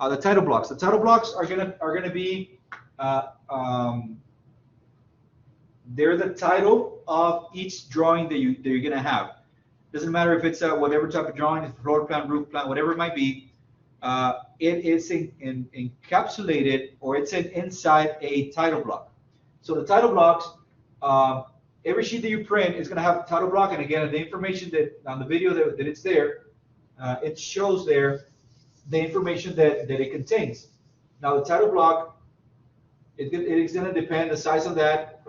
The title blocks. The title blocks are gonna be they're the title of each drawing that you're gonna have. Doesn't matter if it's whatever type of drawing, it's floor plan, roof plan, whatever it might be. It is encapsulated, or it's inside a title block. So the title blocks, every sheet that you print is going to have a title block. And again, the information that on the video that it's there, it shows there the information that it contains. Now the title block, it is going to depend the size of that.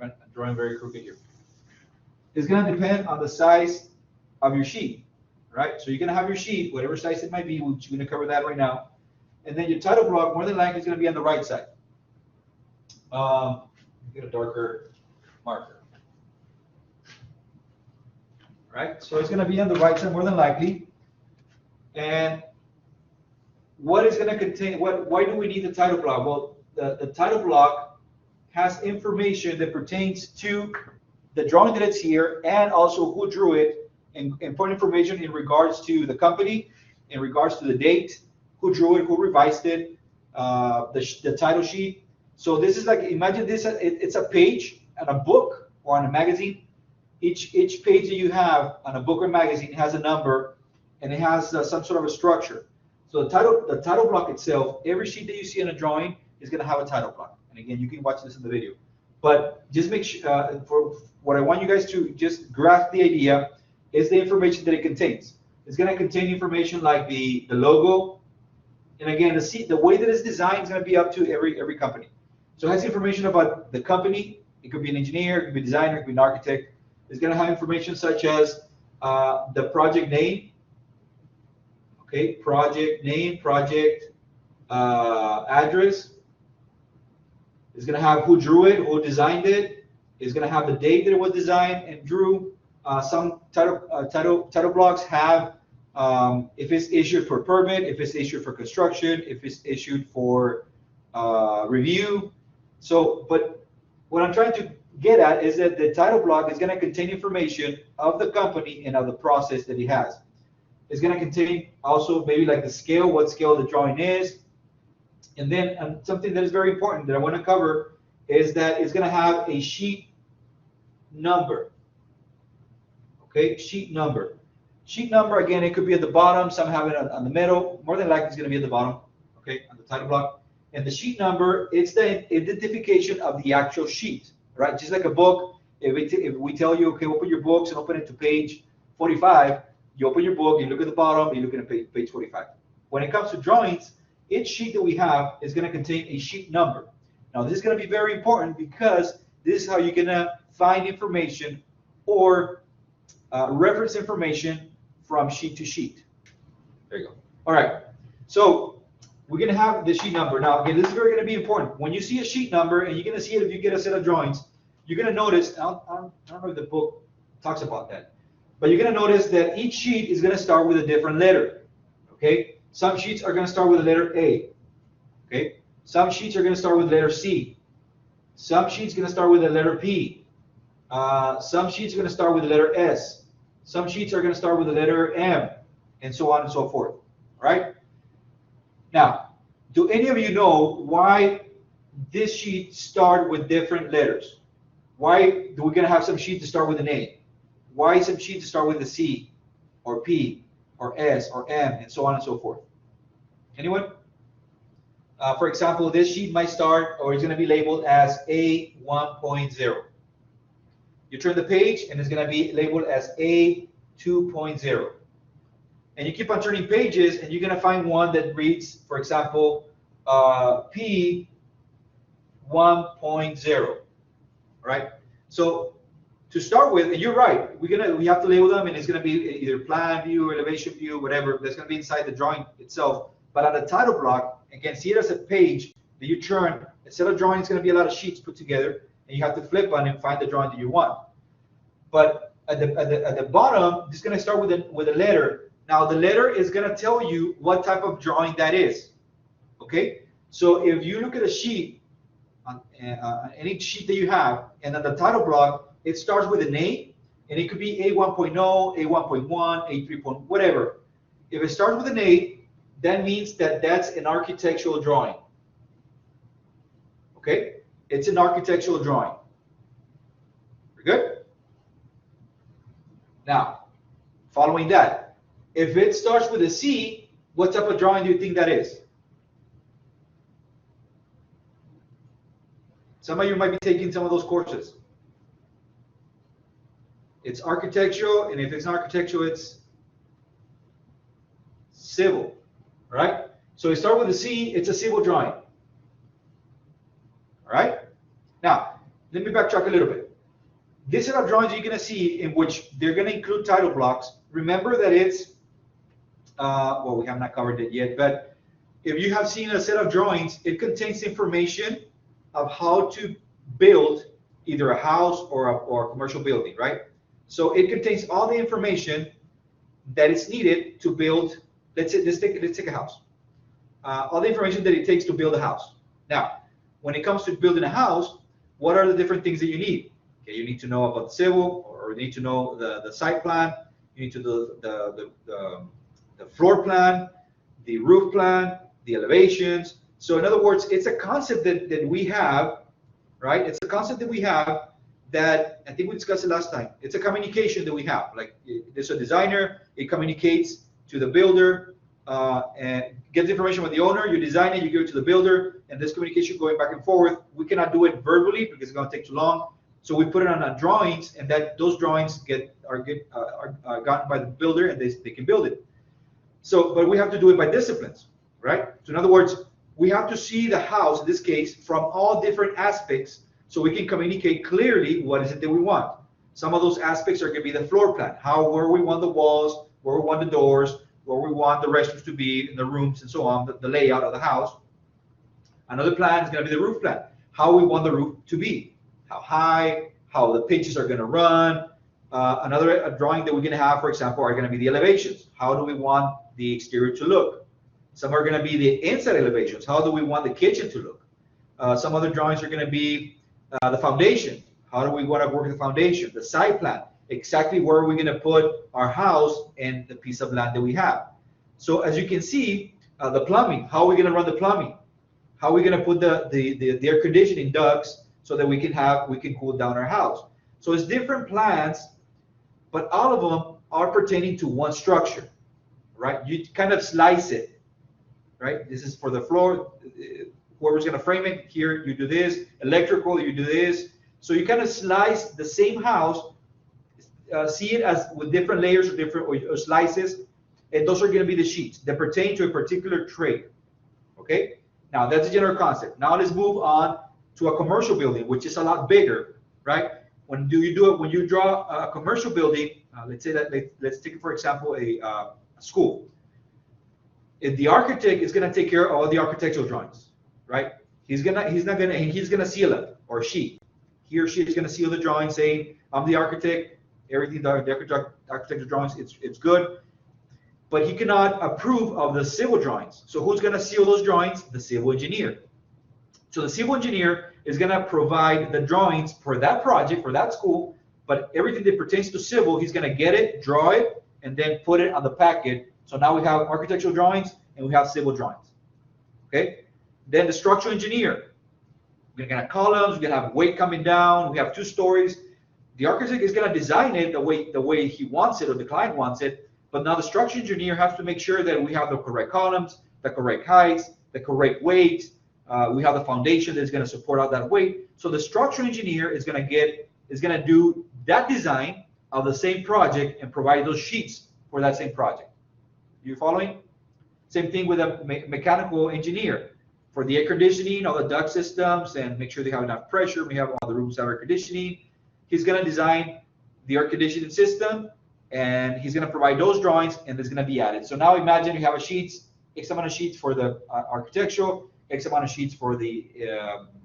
I'm drawing very crooked here. It's going to depend on the size of your sheet, right? So you're going to have your sheet, whatever size it might be. We're going to cover that right now. And then your title block, more than likely, is going to be on the right side. Get a darker marker. Right? So it's going to be on the right side more than likely. And what is going to contain, why do we need the title block? Well, the title block has information that pertains to the drawing that it's here, and also who drew it, and important information in regards to the company, in regards to the date, who drew it, who revised it, the title sheet. So this is like, imagine this, it's a page on a book or on a magazine. Each page that you have on a book or magazine has a number, and it has some sort of a structure. So the title block itself, every sheet that you see in a drawing is going to have a title block. And again, you can watch this in the video. But just make sure, for what I want you guys to just grasp the idea is the information that it contains. It's going to contain information like the logo, and again, the way that it's designed is going to be up to every company. So it has information about the company. It could be an engineer, it could be a designer, it could be an architect. It's going to have information such as the project name, okay, project name, project address. It's going to have who drew it, who designed it. It's going to have the date that it was designed and drew. Some title blocks have if it's issued for permit, if it's issued for construction, if it's issued for review. So, but what I'm trying to get at is that the title block is going to contain information of the company and of the process that it has. It's going to contain also maybe like the scale, what scale the drawing is. And then something that is very important that I want to cover is that it's going to have a sheet number. Okay, sheet number. Sheet number, again, it could be at the bottom. Some have it on the middle. More than likely, it's going to be at the bottom, okay, on the title block. And the sheet number, it's the identification of the actual sheet, right? Just like a book, if we tell you, okay, open your books and open it to page 45, you open your book, you look at the bottom, you look at page 45. When it comes to drawings, each sheet that we have is going to contain a sheet number. Now, this is going to be very important because this is how you're going to find information or reference information from sheet to sheet. There you go. All right. So we're going to have the sheet number. Now, again, this is very going to be important. When you see a sheet number, and you're going to see it if you get a set of drawings, you're going to notice, I don't know if the book talks about that, but you're going to notice that each sheet is going to start with a different letter. Okay? Some sheets are going to start with the letter A. Okay? Some sheets are going to start with the letter C. Some sheets are going to start with the letter P. Some sheets are going to start with the letter S. Some sheets are going to start with the letter M, and so on and so forth. All right? Now, do any of you know why this sheet start with different letters? Why do we going to have some sheets to start with an A? Why some sheets to start with a C or P or S or M, and so on and so forth? Anyone? For example, this sheet might start, or it's going to be labeled as A 1.0. You turn the page, and it's going to be labeled as A 2.0. And you keep on turning pages, and you're going to find one that reads, for example, P 1.0. Right? So to start with, and you're right, we have to label them, and it's going to be either plan view, elevation view, whatever. That's going to be inside the drawing itself. But on the title block, again, see it as a page that you turn. Instead of drawing, it's going to be a lot of sheets put together, and you have to flip on it and find the drawing that you want. But at the bottom, it's going to start with a letter. Now, the letter is going to tell you what type of drawing that is. Okay? So if you look at a sheet, on any sheet that you have, and on the title block, it starts with an A, and it could be A 1.0, A 1.1, A 3. Whatever. If it starts with an A, that means that that's an architectural drawing. Okay? It's an architectural drawing. We're good? Now, following that, if it starts with a C, what type of drawing do you think that is? Some of you might be taking some of those courses. It's architectural, and if it's architectural, it's civil, right? So we start with a C, it's a civil drawing. All right? Now, let me backtrack a little bit. This set of drawings you're going to see in which they're going to include title blocks. Remember that it's, well, we have not covered it yet, but if you have seen a set of drawings, it contains information of how to build either a house or a commercial building, right? So it contains all the information that is needed to build. Let's take a house. All the information that it takes to build a house. Now, when it comes to building a house, what are the different things that you need? Okay, you need to know about the civil, or you need to know the site plan. You need to do the floor plan, the roof plan, the elevations. So in other words, it's a concept that we have, right? It's a concept that we have that I think we discussed it last time. It's a communication that we have. Like there's a designer, it communicates to the builder and gets information from the owner. You design it, you give it to the builder, and this communication going back and forth. We cannot do it verbally because it's going to take too long. So we put it on drawings, and those drawings are gotten by the builder, and they can build it. So, but we have to do it by disciplines, right? So in other words, we have to see the house, in this case, from all different aspects, so we can communicate clearly what is it that we want. Some of those aspects are going to be the floor plan, where we want the walls, where we want the doors, where we want the restrooms to be, in the rooms, and so on, the layout of the house. Another plan is going to be the roof plan, how we want the roof to be, how high, how the pitches are going to run. Another drawing that we're going to have, for example, are going to be the elevations. How do we want the exterior to look? Some are going to be the inside elevations. How do we want the kitchen to look? Some other drawings are going to be the foundation. How do we want to work the foundation? The site plan. Exactly where are we going to put our house and the piece of land that we have. So as you can see, the plumbing. How are we going to run the plumbing? How are we going to put the air conditioning ducts so that we can cool down our house? So it's different plans, but all of them are pertaining to one structure, right? You kind of slice it, right? This is for the floor. Whoever's going to frame it, here you do this. Electrical, you do this. So you kind of slice the same house, see it as with different layers or slices, and those are going to be the sheets that pertain to a particular trade. Okay? Now that's a general concept. Now let's move on to a commercial building, which is a lot bigger, right? When you draw a commercial building, let's say that let's take for example a school. If the architect is going to take care of all the architectural drawings, right? He's gonna seal it, or she. He or she is gonna seal the drawing, saying, "I'm the architect. Everything the architectural drawings, it's good." But he cannot approve of the civil drawings. So who's gonna seal those drawings? The civil engineer. So the civil engineer is gonna provide the drawings for that project, for that school, but everything that pertains to civil, he's gonna get it, draw it, and then put it on the packet. So now we have architectural drawings and we have civil drawings. Okay? Then the structural engineer. We're gonna have columns, we're gonna have weight coming down, we have 2 stories. The architect is gonna design it the way he wants it or the client wants it, but now the structural engineer has to make sure that we have the correct columns, the correct heights, the correct weight. We have the foundation that's gonna support all that weight. So the structural engineer is gonna do that design of the same project and provide those sheets for that same project. You following? Same thing with a mechanical engineer. For the air conditioning, all the duct systems, and make sure they have enough pressure. We have all the rooms have air conditioning. He's going to design the air conditioning system, and he's going to provide those drawings, and it's going to be added. So now imagine you have a sheets, X amount of sheets for the architectural, X amount of sheets for the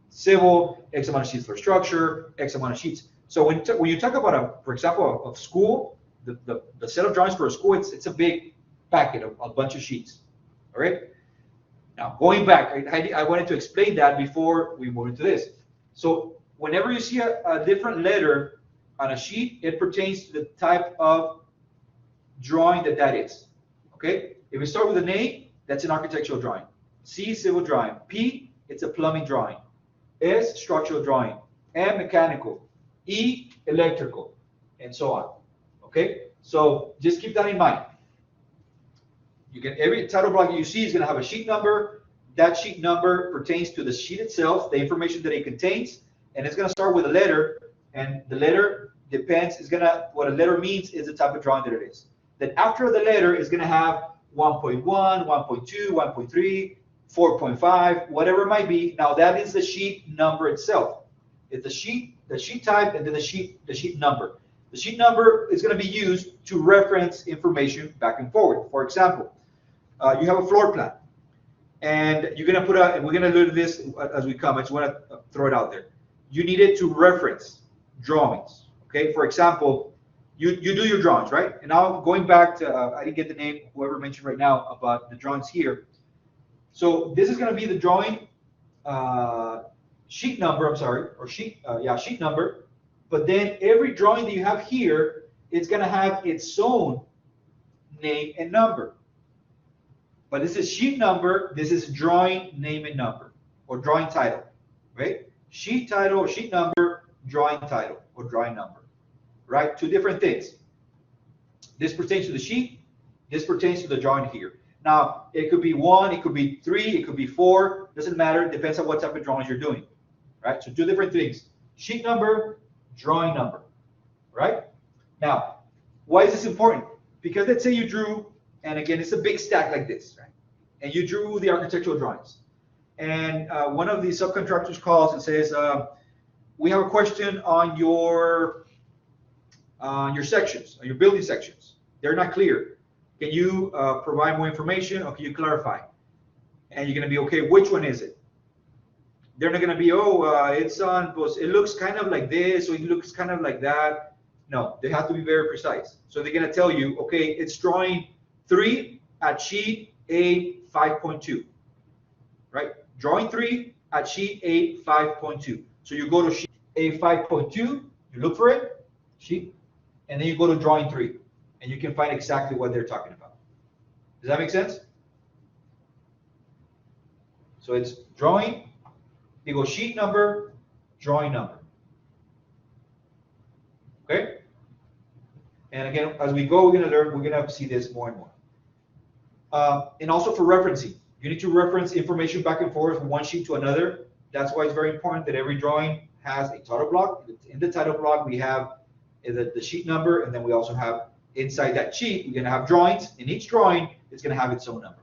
civil, X amount of sheets for structure, X amount of sheets. So when you talk about, for example, a school, the set of drawings for a school, it's a big packet of a bunch of sheets. All right. Now, going back, I wanted to explain that before we move into this. So whenever you see a different letter on a sheet, it pertains to the type of drawing that is. Okay? If we start with an A, that's an architectural drawing. C, civil drawing. P, it's a plumbing drawing. S, structural drawing. M, mechanical. E, electrical, and so on. Okay, so just keep that in mind. You can, every title block you see is going to have a sheet number. That sheet number pertains to the sheet itself, the information that it contains, and it's going to start with a letter, and the letter depends, is going to, what a letter means is the type of drawing that it is. Then after the letter is going to have 1.1, 1.2, 1.3, 4.5, whatever it might be. Now that is the sheet number itself. It's the sheet type, and then the sheet number. The sheet number is going to be used to reference information back and forward. For example, you have a floor plan, and you're going to put a, and we're going to learn this as we come. I just want to throw it out there. You need it to reference drawings. Okay, for example, you do your drawings, right? And now going back to, I didn't get the name, whoever mentioned right now about the drawings here. So this is going to be the drawing sheet number, I'm sorry, or sheet number. But then every drawing that you have here, it's going to have its own name and number. But this is sheet number, this is drawing name and number, or drawing title, right? Sheet title or sheet number, drawing title or drawing number, right? Two different things. This pertains to the sheet, this pertains to the drawing here. Now, it could be 1, it could be 3, it could be 4, doesn't matter, depends on what type of drawings you're doing, right? So two different things, sheet number, drawing number, right? Now, why is this important? Because let's say you drew, and again, it's a big stack like this, right? And you drew the architectural drawings. And one of the subcontractors calls and says, we have a question on your sections, on your building sections. They're not clear. Can you provide more information, or can you clarify? And you're going to be, okay, which one is it? They're not going to be, it's on, it looks kind of like this, or it looks kind of like that. No, they have to be very precise. So they're going to tell you, okay, it's drawing 3 at sheet A 5.2, right? Drawing 3 at sheet A 5.2. So you go to sheet A 5.2, you look for it, sheet, and then you go to drawing 3, and you can find exactly what they're talking about. Does that make sense? So it's drawing, you go sheet number, drawing number. Okay? And again, as we go, we're going to learn, we're going to see this more and more. And also for referencing, you need to reference information back and forth from one sheet to another. That's why it's very important that every drawing has a title block. In the title block, we have the sheet number, and then we also have inside that sheet, we're going to have drawings, and each drawing is going to have its own number.